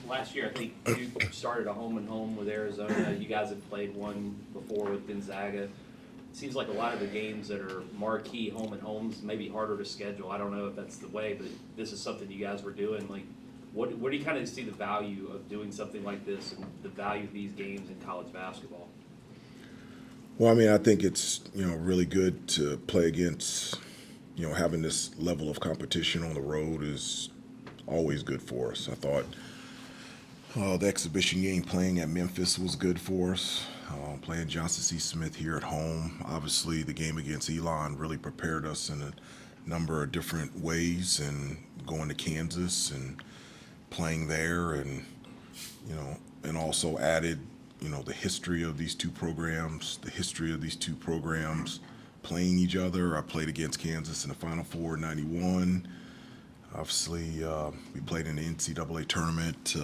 last year, I think Duke started a home and home with Arizona. You guys have played one before with Gonzaga. It seems like a lot of the games that are marquee home and homes may be harder to schedule. I don't know if that's the way, but this is something you guys were doing. Like, what do you kind of see the value of doing something like this and the value of these games in college basketball? Well, I mean, I think it's, really good to play against, having this level of competition on the road is always good for us. I thought the exhibition game playing at Memphis was good for us. Playing Johnson C. Smith here at home. Obviously, the game against Elon really prepared us in a number of different ways, and going to Kansas and playing there, and and also added the history of these two programs, playing each other. I played against Kansas in the Final Four in '91. Obviously, we played in the NCAA tournament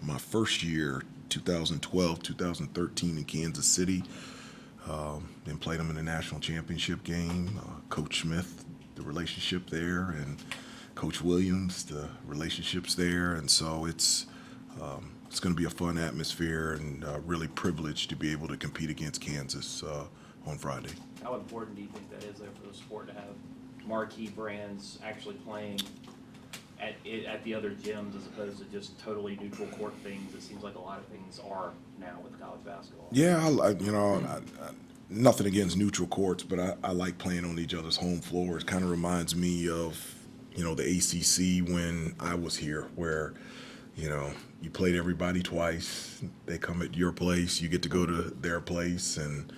my first year, 2012, 2013 in Kansas City. Then played them in the national championship game. Coach Smith, the relationship there, and Coach Williams, the relationships there. And so it's going to be a fun atmosphere, and really privileged to be able to compete against Kansas on Friday. How important do you think that is there for the sport to have marquee brands actually playing at the other gyms as opposed to just totally neutral court things? It seems like a lot of things are now with college basketball. Yeah, nothing against neutral courts, but I like playing on each other's home floors. Kind of reminds me of, the ACC when I was here, where, you played everybody twice. They come at your place, you get to go to their place, and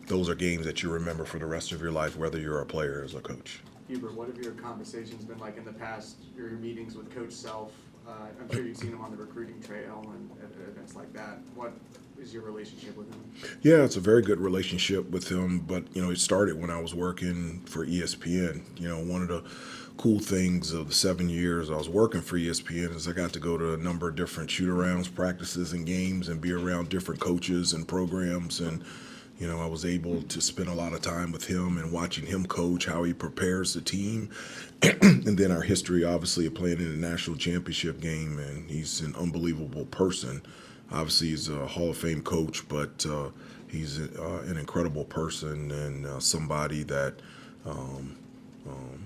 those are games that you remember for the rest of your life, whether you're a player or a coach. Hubert, what have your conversations been like in the past, your meetings with Coach Self? I'm sure you've seen him on the recruiting trail and at events like that. What is your relationship with him? Yeah, it's a very good relationship with him, but, it started when I was working for ESPN. One of the cool things of the 7 years I was working for ESPN is I got to go to a number of different shoot-arounds, practices, and games, and be around different coaches and programs, and I was able to spend a lot of time with him and watching him coach, how he prepares the team, and then our history, obviously, of playing in the national championship game. And he's an unbelievable person. Obviously, he's a Hall of Fame coach, but he's an incredible person, and somebody that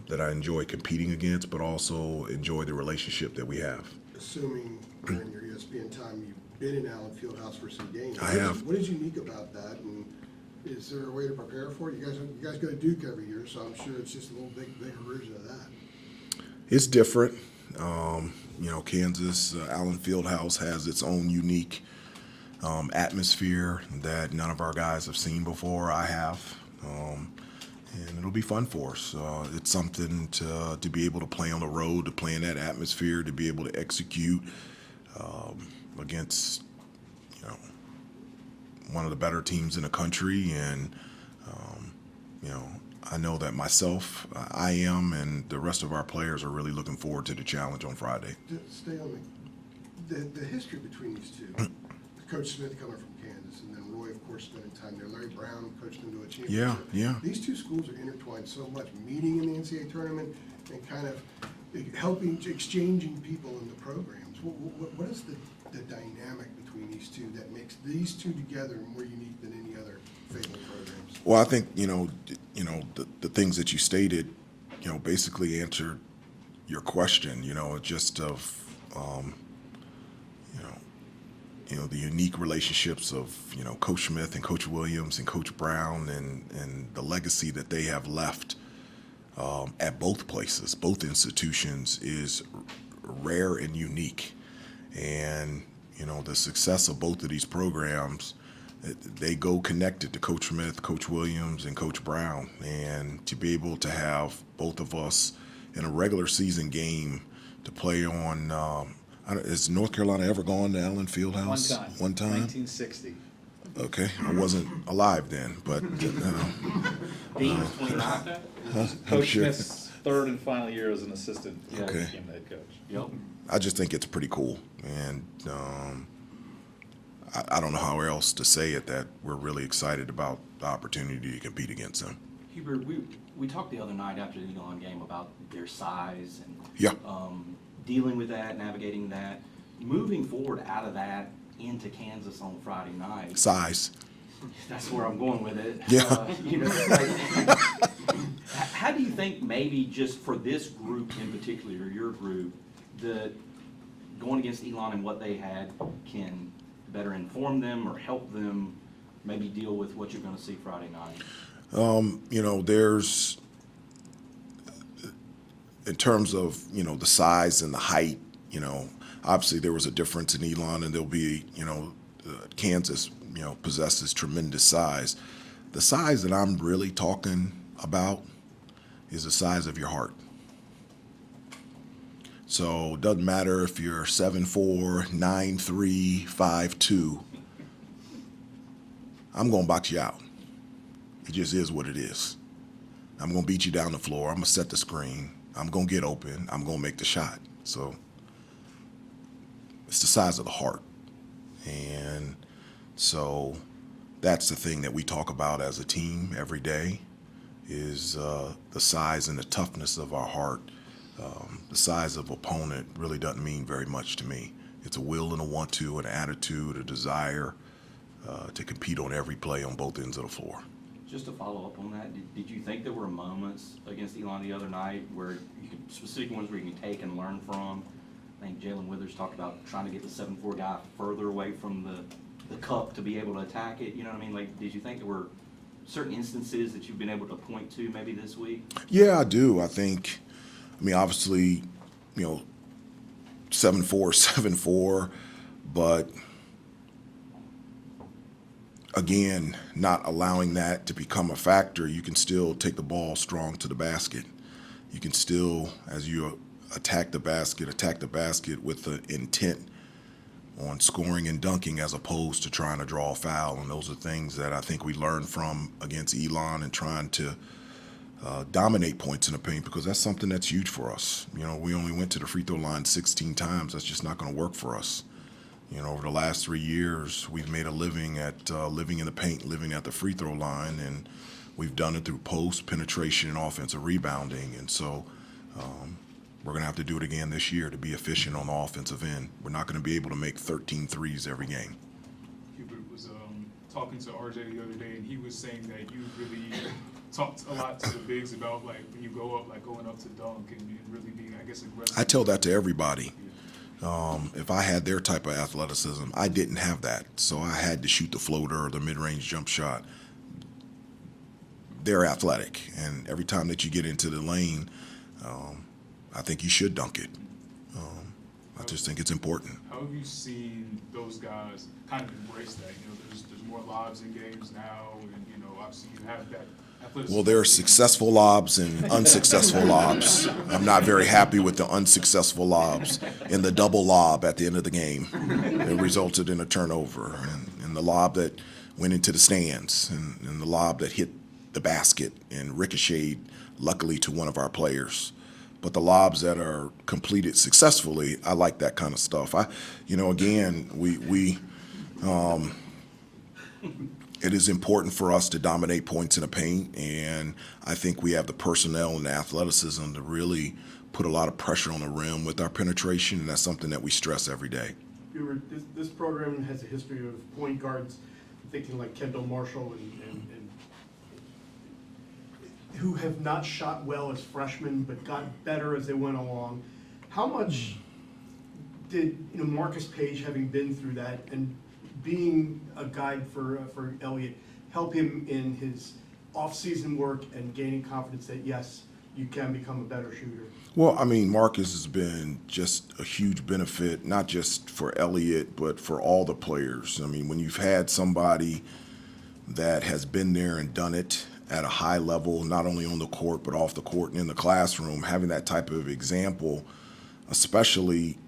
that I enjoy competing against, but also enjoy the relationship that we have. Assuming during your ESPN time you've been in Allen Fieldhouse for some games. I have. What is unique about that, and is there a way to prepare for it? You guys go to Duke every year, so I'm sure it's just a little bigger version of that. It's different. Kansas, Allen Fieldhouse has its own unique atmosphere that none of our guys have seen before. I have. And it'll be fun for us. It's something to be able to play on the road, to play in that atmosphere, to be able to execute against, one of the better teams in the country. And, I know that myself, I am, and the rest of our players are really looking forward to the challenge on Friday. To stay on the history between these two, Coach Smith coming from Kansas, and then Roy, of course, spending time there. Larry Brown coached them to a championship. Yeah. These two schools are intertwined so much, meeting in the NCAA tournament and kind of exchanging people in the programs. What is the dynamic between these two that makes these two together more unique than any other Fable programs? Well, I think, the things that you stated, basically answered your question, just of, the unique relationships of, Coach Smith and Coach Williams and Coach Brown, and the legacy that they have left at both places, both institutions, is rare and unique. And, the success of both of these programs, they go connected to Coach Smith, Coach Williams, and Coach Brown. And to be able to have both of us in a regular season game to play on, has North Carolina ever gone to Allen Fieldhouse? One time. 1960. Okay, I wasn't alive then, but Dean was 29. Coach sure. Smith's third and final year as an assistant. He Okay. became the head coach. Yep. I just think it's pretty cool. And I don't know how else to say it, that we're really excited about the opportunity to compete against them. Hubert, we talked the other night after the Elon game about their size and Yeah. dealing with that, navigating that, moving forward out of that into Kansas on Friday night. Size. That's where I'm going with it. Yeah. You know, like, how do you think maybe just for this group in particular, or your group, that going against Elon and what they had can better inform them or help them maybe deal with what you're going to see Friday night? You know, there's, in terms of, you know, the size and the height, you know, obviously there was a difference in Elon, and there'll be, you know, Kansas, you know, possesses tremendous size. The size that I'm really talking about is the size of your heart. So it doesn't matter if you're 7'4", 9'3", 5'2". I'm going to box you out. It just is what it is. I'm going to beat you down the floor. I'm going to set the screen. I'm going to get open. I'm going to make the shot. So it's the size of the heart. And so that's the thing that we talk about as a team every day is the size and the toughness of our heart. The size of opponent really doesn't mean very much to me. It's a will and a want-to, an attitude, a desire to compete on every play on both ends of the floor. Just to follow up on that, did you think there were moments against Elon the other night where you could, specific ones where you can take and learn from? I think Jalen Withers talked about trying to get the 7'4" guy further away from the cup to be able to attack it. You know what I mean? Like, did you think there were certain instances that you've been able to point to maybe this week? Yeah, I do. I mean, obviously, you know, 7'4", 7'4", but again, not allowing that to become a factor, you can still take the ball strong to the basket. You can still, as you attack the basket with the intent on scoring and dunking as opposed to trying to draw a foul. And those are things that I think we learned from against Elon and trying to dominate points in the paint, because that's something that's huge for us. You know, we only went to the free throw line 16 times. That's just not going to work for us. You know, over the last 3 years, we've made a living at living in the paint, living at the free throw line, and we've done it through post, penetration, and offensive rebounding. And so we're going to have to do it again this year to be efficient on the offensive end. We're not going to be able to make 13 threes every game. Hubert was talking to RJ the other day, and he was saying that you really talked a lot to the bigs about, like, when you go up, like going up to dunk and really being, I guess, aggressive. I tell that to everybody. If I had their type of athleticism, I didn't have that. So I had to shoot the floater or the mid-range jump shot. They're athletic, and every time that you get into the lane, I think you should dunk it. I just think it's important. How have you seen those guys kind of embrace that? You know, there's more lobs in games now, and, you know, obviously you have that athleticism. Well, there are successful lobs and unsuccessful lobs. I'm not very happy with the unsuccessful lobs. And the double lob at the end of the game, it resulted in a turnover. And the lob that went into the stands, and the lob that hit the basket and ricocheted, luckily, to one of our players. But the lobs that are completed successfully, I like that kind of stuff. Again, it is important for us to dominate points in the paint, and I think we have the personnel and the athleticism to really put a lot of pressure on the rim with our penetration, and that's something that we stress every day. Hubert, this program has a history of point guards, thinking like Kendall Marshall and who have not shot well as freshmen but got better as they went along. How much did Marcus Page, having been through that and being a guide for Elliott, help him in his off-season work and gaining confidence that yes, you can become a better shooter? Well, I mean, Marcus has been just a huge benefit, not just for Elliott, but for all the players. I mean, when you've had somebody that has been there and done it at a high level, not only on the court, but off the court and in the classroom, having that type of example, especially,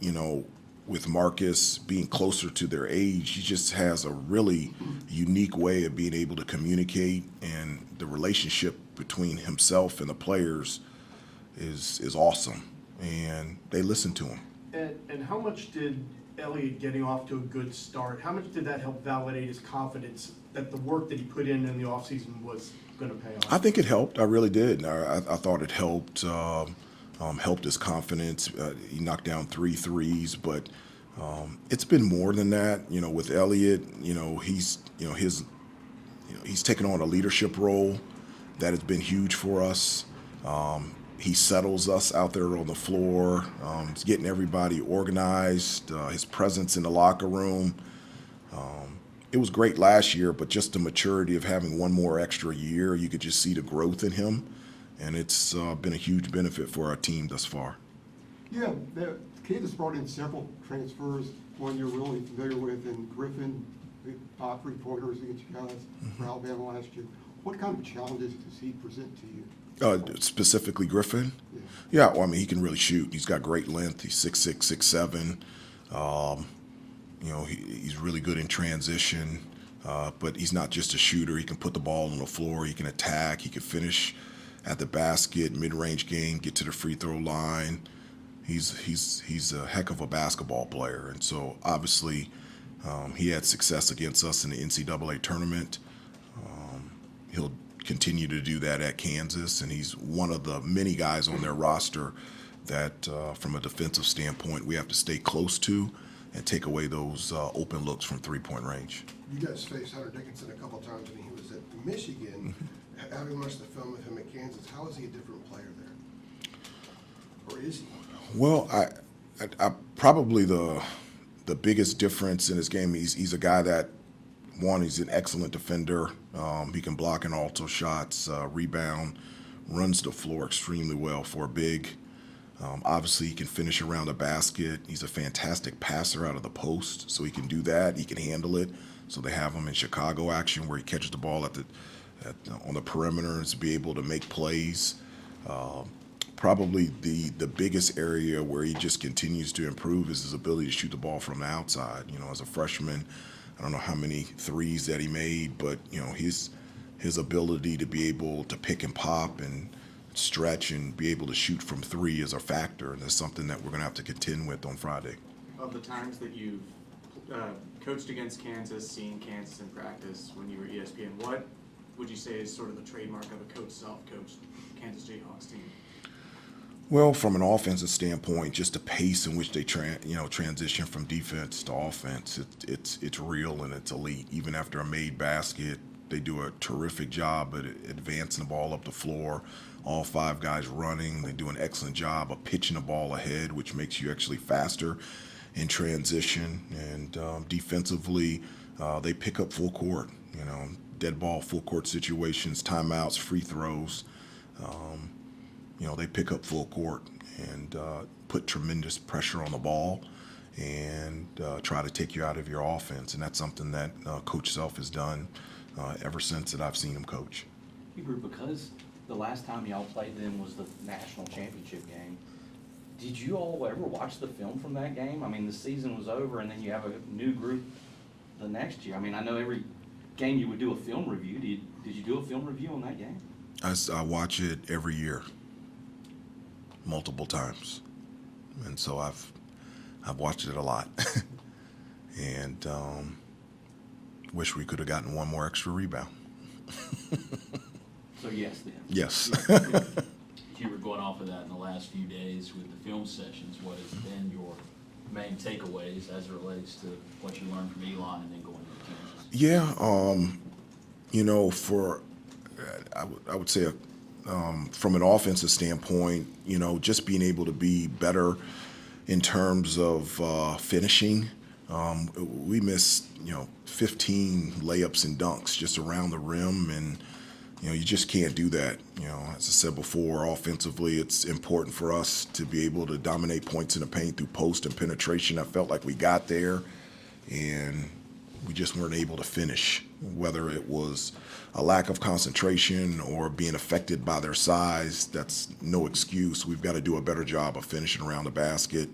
with Marcus being closer to their age, he just has a really unique way of being able to communicate, and the relationship between himself and the players is awesome, and they listen to him. And how much did Elliott getting off to a good start, how much did that help validate his confidence that the work that he put in the offseason was going to pay off? I think it helped. I really did. I thought it helped helped his confidence. He knocked down 3 threes, but it's been more than that. You know, with Elliott, he's taken on a leadership role that has been huge for us. He settles us out there on the floor. He's getting everybody organized. His presence in the locker room. It was great last year, but just the maturity of having one more extra year, you could just see the growth in him, and it's been a huge benefit for our team thus far. Yeah, Kansas brought in several transfers, one you're really familiar with, and Griffin, the 3-pointers against you guys for Alabama last year. What kind of challenges does he present to you? Specifically Griffin? Yeah. Yeah, well, I mean, he can really shoot. He's got great length. He's 6'6", 6'7". He's really good in transition, but he's not just a shooter. He can put the ball on the floor. He can attack. He can finish at the basket, mid-range game, get to the free throw line. He's a heck of a basketball player, and so obviously he had success against us in the NCAA tournament. He'll continue to do that at Kansas, and he's one of the many guys on their roster that, from a defensive standpoint, we have to stay close to and take away those open looks from 3-point range. You guys faced Hunter Dickinson a couple times when he was at Michigan. Having watched the film of him at Kansas, how is he a different player there? Or is he? Well, I probably the biggest difference in his game, he's a guy that, one, he's an excellent defender. He can block and alto shots, rebound, runs the floor extremely well for a big. Obviously, he can finish around the basket. He's a fantastic passer out of the post, so he can do that. He can handle it. So they have him in Chicago action where he catches the ball on the perimeter and to be able to make plays. Probably the biggest area where he just continues to improve is his ability to shoot the ball from the outside. As a freshman, I don't know how many threes that he made, but his ability to be able to pick and pop and stretch and be able to shoot from 3 is a factor, and that's something that we're going to have to contend with on Friday. Of the times that you've coached against Kansas, seen Kansas in practice when you were ESPN, what would you say is sort of the trademark of a coach self-coached Kansas Jayhawks team? Well, from an offensive standpoint, just the pace in which they transition from defense to offense, it's real and it's elite. Even after a made basket, they do a terrific job at advancing the ball up the floor. All 5 guys running. They do an excellent job of pitching the ball ahead, which makes you actually faster in transition. And defensively, they pick up full court. Dead ball, full court situations, timeouts, free throws. They pick up full court and put tremendous pressure on the ball and try to take you out of your offense. And that's something that Coach Self has done ever since that I've seen him coach. Hubert, because the last time y'all played them was the national championship game, did you all ever watch the film from that game? I mean, the season was over, and then you have a new group the next year. I mean, I know every game you would do a film review. Did you do a film review on that game? I watch it every year, multiple times, and so I've watched it a lot, and wish we could have gotten one more extra rebound. So yes, then. Yes. You were going off of that in the last few days with the film sessions. What has been your main takeaways as it relates to what you learned from Elon and then going to Kansas? Yeah, I would say from an offensive standpoint, just being able to be better in terms of finishing. We missed, 15 layups and dunks just around the rim, and you just can't do that. As I said before, offensively, it's important for us to be able to dominate points in the paint through post and penetration. I felt like we got there, and we just weren't able to finish, whether it was a lack of concentration or being affected by their size. That's no excuse. We've got to do a better job of finishing around the basket.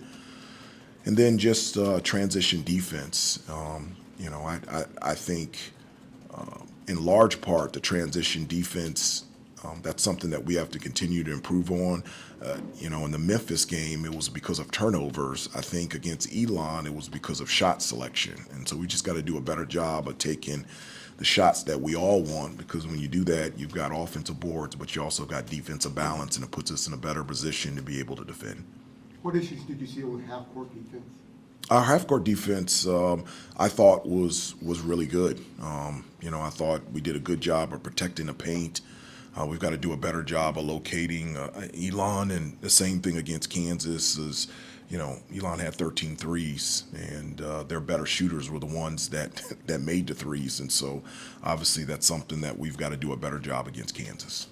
And then just transition defense. I think in large part the transition defense, that's something that we have to continue to improve on. In the Memphis game, it was because of turnovers. I think against Elon, it was because of shot selection. And so we just got to do a better job of taking the shots that we all want, because when you do that, you've got offensive boards, but you also got defensive balance, and it puts us in a better position to be able to defend. What issues did you see on the half-court defense? Our half-court defense, I thought was really good. I thought we did a good job of protecting the paint. We've got to do a better job of locating Elon, and the same thing against Kansas is, Elon had 13 threes, and their better shooters were the ones that made the threes. And so obviously that's something that we've got to do a better job against Kansas.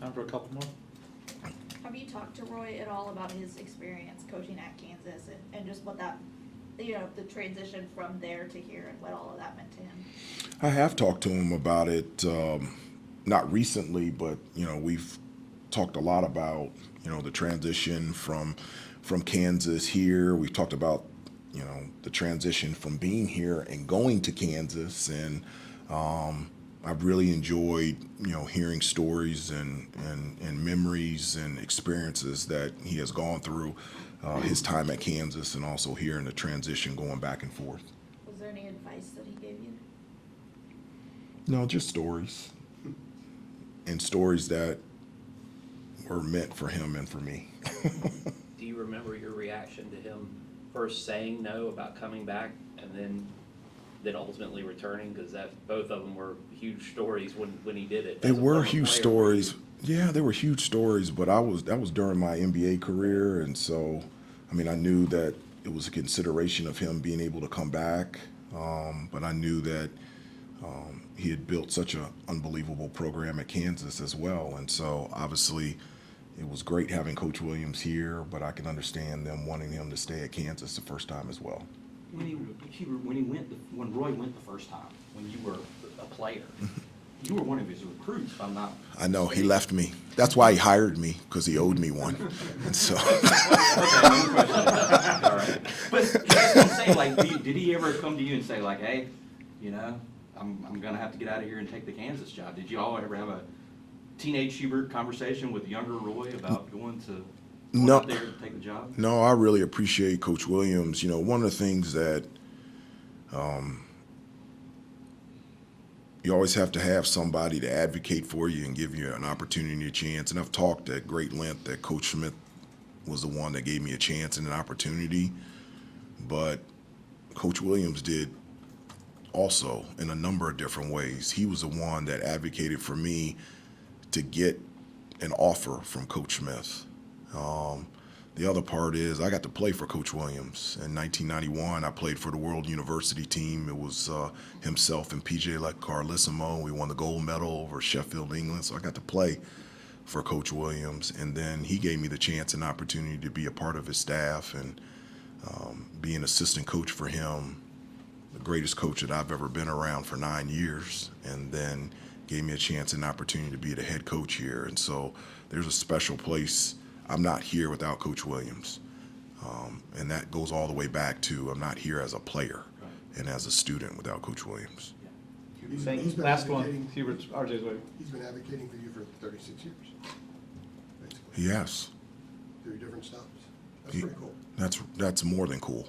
Time for a couple more? Have you talked to Roy at all about his experience coaching at Kansas and just what that, the transition from there to here and what all of that meant to him? I have talked to him about it, not recently, but we've talked a lot about the transition from Kansas here. We've talked about the transition from being here and going to Kansas, and I've really enjoyed hearing stories and memories and experiences that he has gone through his time at Kansas, and also hearing the transition going back and forth. Was there any advice that he gave you? No, just stories, and stories that were meant for him and for me. Do you remember your reaction to him first saying no about coming back and then ultimately returning? Because both of them were huge stories when he did it. They as a were former huge player. stories. Yeah, they were huge stories, but that was during my NBA career, and so I knew that it was a consideration of him being able to come back, but I knew that he had built such an unbelievable program at Kansas as well, and so obviously it was great having Coach Williams here, but I can understand them wanting him to stay at Kansas the first time as well. When Roy went the first time, when you were a player, you were one of his recruits, if I'm not. I know, he left me. That's why he hired me, because he owed me one. And so. Okay, no question. All right. But that's what I'm saying, like, did he ever come to you and say, like, hey, I'm gonna have to get out of here and take the Kansas job? Did you all ever have a teenage Hubert conversation with younger Roy about going up there to take the job? No, I really appreciate Coach Williams. One of the things that you always have to have somebody to advocate for you and give you an opportunity, a chance. And I've talked at great length that Coach Smith was the one that gave me a chance and an opportunity. But Coach Williams did also in a number of different ways. He was the one that advocated for me to get an offer from Coach Smith. The other part is I got to play for Coach Williams. In 1991, I played for the World University team. It was himself and P.J. Carlissimo. We won the gold medal over Sheffield, England. So I got to play for Coach Williams. And then he gave me the chance and opportunity to be a part of his staff and be an assistant coach for him, the greatest coach that I've ever been around for 9 years. And then gave me a chance and opportunity to be the head coach here. And so there's a special place. I'm not here without Coach Williams. And that goes all the way back to I'm not here as a player and as a student without Coach Williams. He's Thank- been Last advocating- one, Hubert, RJ's waiting. He's been advocating for you for 36 years, basically, Yes, through different stops. That's He- pretty cool. that's more than cool.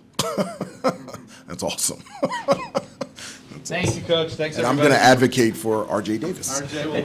That's awesome. Thank you, Coach. Thanks, And I'm everybody. going to advocate for R.J. Davis. RJ will be